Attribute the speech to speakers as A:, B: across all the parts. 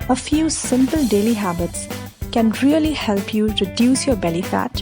A: A few simple daily habits can really help you reduce your belly fat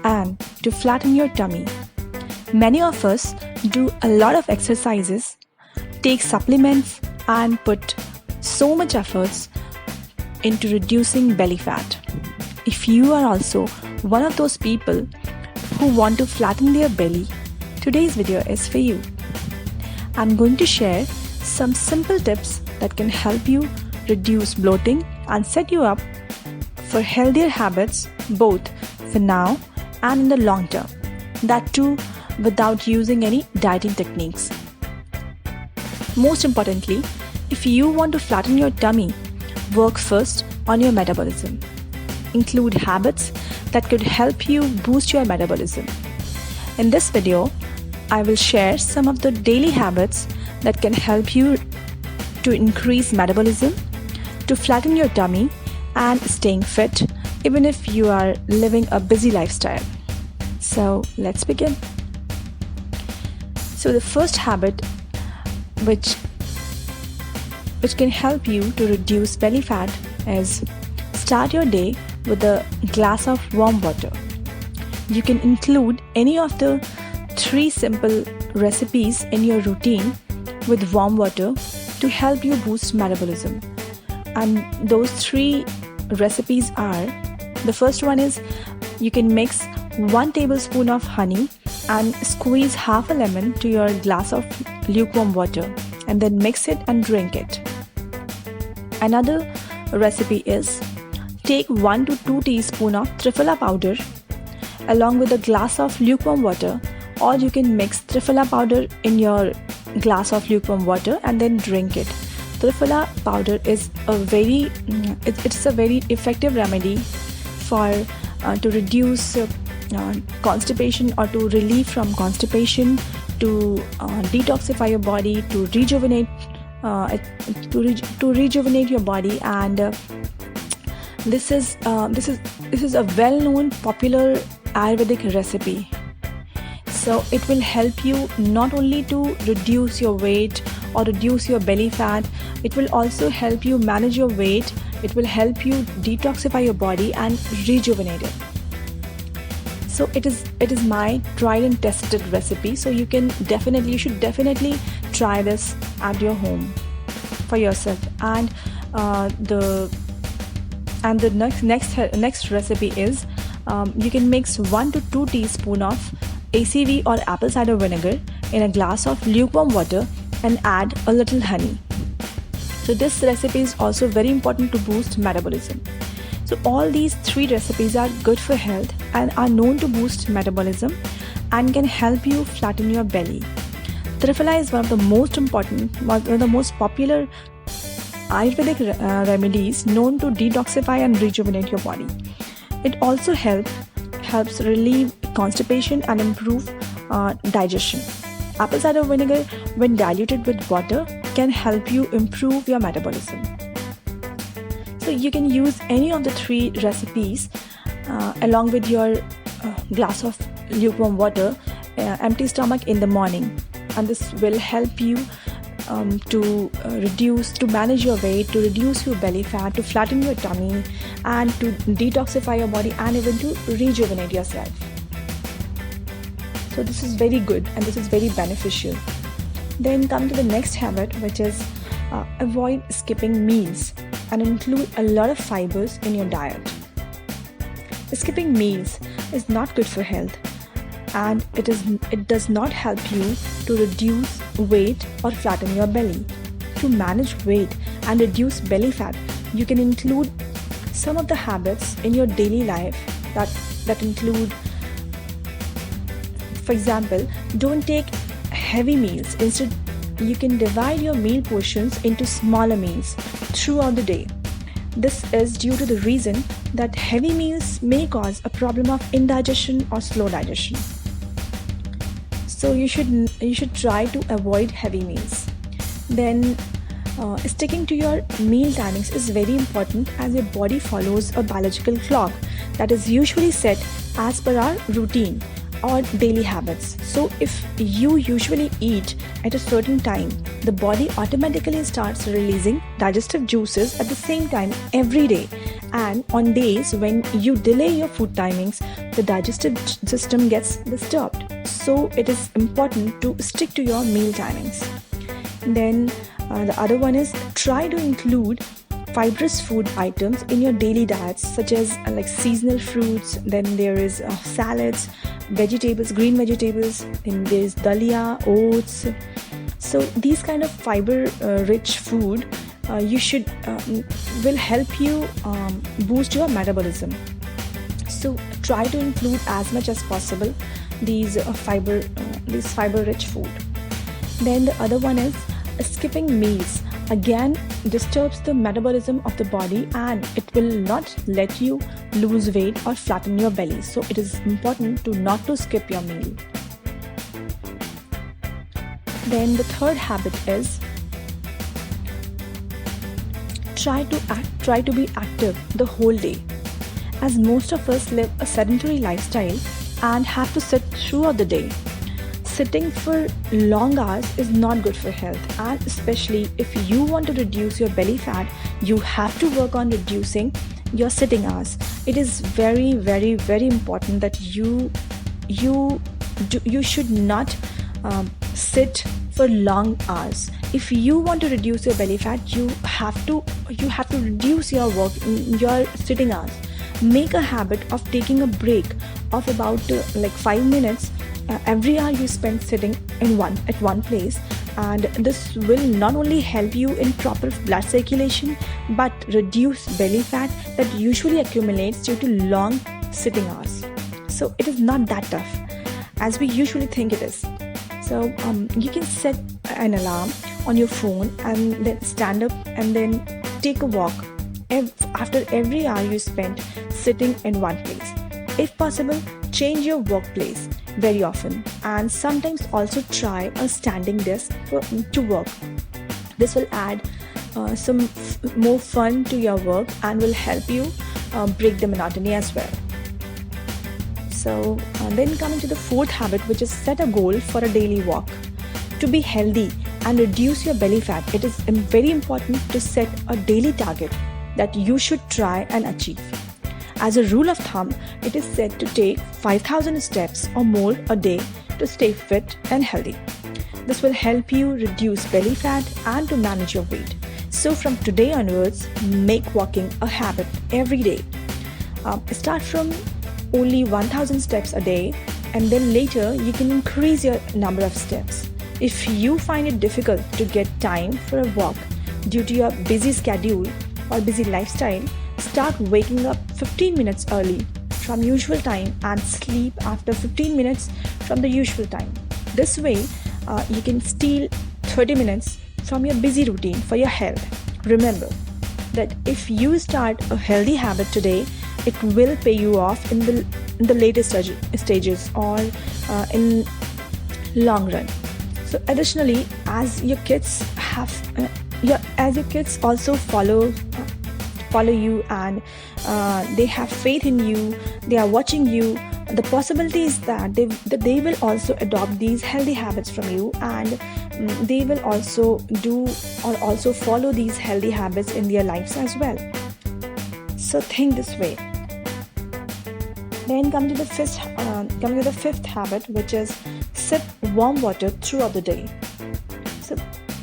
A: and to flatten your tummy. Many of us do a lot of exercises, take supplements, and put so much efforts into reducing belly fat. If you are also one of those people who want to flatten their belly, today's video is for you. I'm going to share some simple tips that can help you reduce bloating and set you up for healthier habits both for now and in the long term. That too without using any dieting techniques. Most importantly, if you want to flatten your tummy, work first on your metabolism. Include habits that could help you boost your metabolism. In this video, I will share some of the daily habits that can help you to increase metabolism, to flatten your tummy, and staying fit even if you are living a busy lifestyle. So let's begin. So the first habit which can help you to reduce belly fat is start your day with a glass of warm water. You can include any of the 3 simple recipes in your routine with warm water to help you boost metabolism. And those 3 recipes are, the first one is you can mix 1 tablespoon of honey and squeeze half a lemon to your glass of lukewarm water and then mix it and drink it. Another recipe is take 1 to 2 teaspoons of Triphala powder along with a glass of lukewarm water, or you can mix Triphala powder in your glass of lukewarm water and then drink it. Triphala powder is a very effective remedy for to reduce constipation or to relieve from constipation, to detoxify your body, to rejuvenate your body, and this is a well-known popular Ayurvedic recipe. So it will help you not only to reduce your weight or reduce your belly fat, it will also help you manage your weight, it will help you detoxify your body and rejuvenate it. So it is my tried and tested recipe, so you should definitely try this at your home for yourself. And the next recipe is you can mix 1 to 2 teaspoons of ACV or apple cider vinegar in a glass of lukewarm water and add a little honey. So this recipe is also very important to boost metabolism. So all these 3 recipes are good for health and are known to boost metabolism and can help you flatten your belly. Triphala is one of the most popular Ayurvedic remedies known to detoxify and rejuvenate your body. It also helps relieve constipation and improve digestion. Apple cider vinegar, when diluted with water, can help you improve your metabolism. So you can use any of the 3 recipes along with your glass of lukewarm water, empty stomach in the morning, and this will help you to manage your weight, to reduce your belly fat, to flatten your tummy, and to detoxify your body and even to rejuvenate yourself. So this is very good and this is very beneficial. Then come to the next habit, which is avoid skipping meals and include a lot of fibers in your diet. Skipping meals is not good for health, and it does not help you to reduce weight or flatten your belly. To manage weight and reduce belly fat, you can include some of the habits in your daily life that include, for example, don't take heavy meals. Instead, you can divide your meal portions into smaller meals throughout the day. This is due to the reason that heavy meals may cause a problem of indigestion or slow digestion. So you should try to avoid heavy meals. Then sticking to your meal timings is very important, as your body follows a biological clock that is usually set as per our routine. or daily habits. So if you usually eat at a certain time, the body automatically starts releasing digestive juices at the same time every day. And on days when you delay your food timings, the digestive system gets disturbed. So it is important to stick to your meal timings. Then the other one is, try to include fibrous food items in your daily diets, such as like seasonal fruits. Then there is salads, vegetables, green vegetables. Then there is dalia, oats. So these kind of fiber rich food you should will help you boost your metabolism. So try to include as much as possible these fiber rich food. Then the other one is, skipping meals again disturbs the metabolism of the body, and it will not let you lose weight or flatten your belly. So it is important to not to skip your meal. Then the third habit is, try to be active the whole day. As most of us live a sedentary lifestyle and have to sit throughout the day. Sitting for long hours is not good for health, and especially if you want to reduce your belly fat, you have to work on reducing your sitting hours. It is very, very, very important that you should not sit for long hours. If you want to reduce your belly fat, you have to reduce your sitting hours. Make a habit of taking a break of about 5 minutes every hour you spend sitting at one place, and this will not only help you in proper blood circulation but reduce belly fat that usually accumulates due to long sitting hours. So it is not that tough as we usually think it is. So you can set an alarm on your phone and then stand up and then take a walk after every hour you spent sitting in one place. If possible, change your workplace very often, and sometimes also try a standing desk to work. This will add some more fun to your work and will help you break the monotony as well. So then coming to the fourth habit, which is, set a goal for a daily walk. To be healthy and reduce your belly fat, it is very important to set a daily target that you should try and achieve. As a rule of thumb, it is said to take 5,000 steps or more a day to stay fit and healthy. This will help you reduce belly fat and to manage your weight. So from today onwards, make walking a habit every day. Start from only 1,000 steps a day, and then later you can increase your number of steps. If you find it difficult to get time for a walk due to your busy schedule or busy lifestyle, start waking up 15 minutes early from usual time and sleep after 15 minutes from the usual time. This way, you can steal 30 minutes from your busy routine for your health. Remember that if you start a healthy habit today, it will pay you off in the later stages or in long run. So additionally, as your kids also follow you and they have faith in you, they are watching you, the possibility is that they will also adopt these healthy habits from you, and they will also do or also follow these healthy habits in their lives as well. So think this way. Then come to the fifth habit, which is, sip warm water throughout the day. So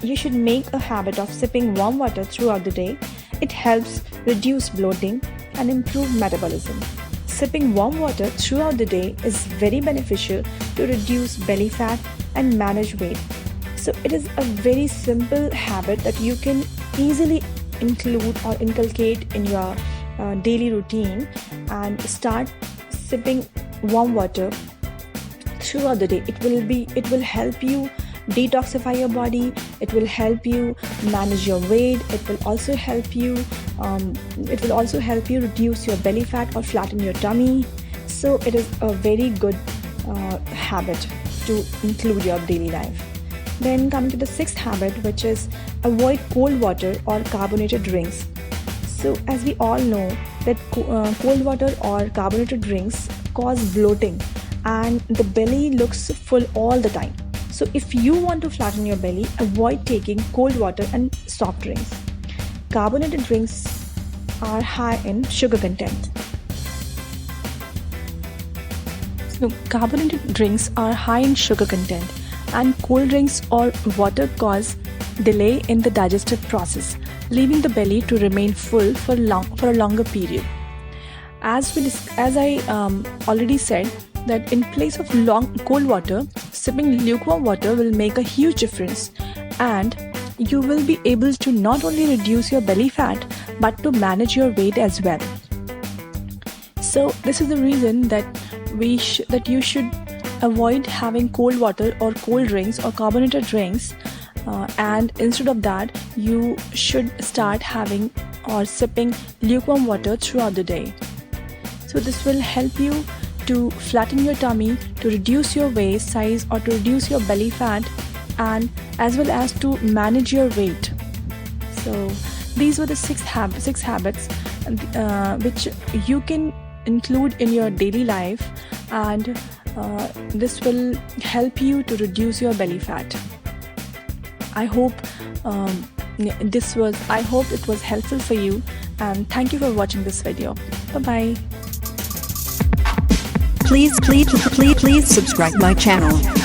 A: you should make a habit of sipping warm water throughout the day. It helps reduce bloating and improve metabolism. Sipping warm water throughout the day is very beneficial to reduce belly fat and manage weight. So it is a very simple habit that you can easily include or inculcate in your daily routine, and start sipping warm water throughout the day. It will help you detoxify your body. It will help you manage your weight. It will also help you reduce your belly fat or flatten your tummy. So it is a very good habit to include your daily life. Then come to the sixth habit, which is, avoid cold water or carbonated drinks. So as we all know that cold water or carbonated drinks cause bloating and the belly looks full all the time. So if you want to flatten your belly, avoid taking cold water and soft drinks. Carbonated drinks are high in sugar content. So carbonated drinks are high in sugar content, and cold drinks or water cause delay in the digestive process, leaving the belly to remain full for a longer period. As I already said, that in place of cold water, sipping lukewarm water will make a huge difference, and you will be able to not only reduce your belly fat but to manage your weight as well. So this is the reason that you should avoid having cold water or cold drinks or carbonated drinks, and instead of that you should start having or sipping lukewarm water throughout the day. So this will help you to flatten your tummy, to reduce your waist size or to reduce your belly fat, and as well as to manage your weight. So these were the six habits which you can include in your daily life, and this will help you to reduce your belly fat. I hope it was helpful for you, and thank you for watching this video. Bye bye.
B: Please subscribe my channel.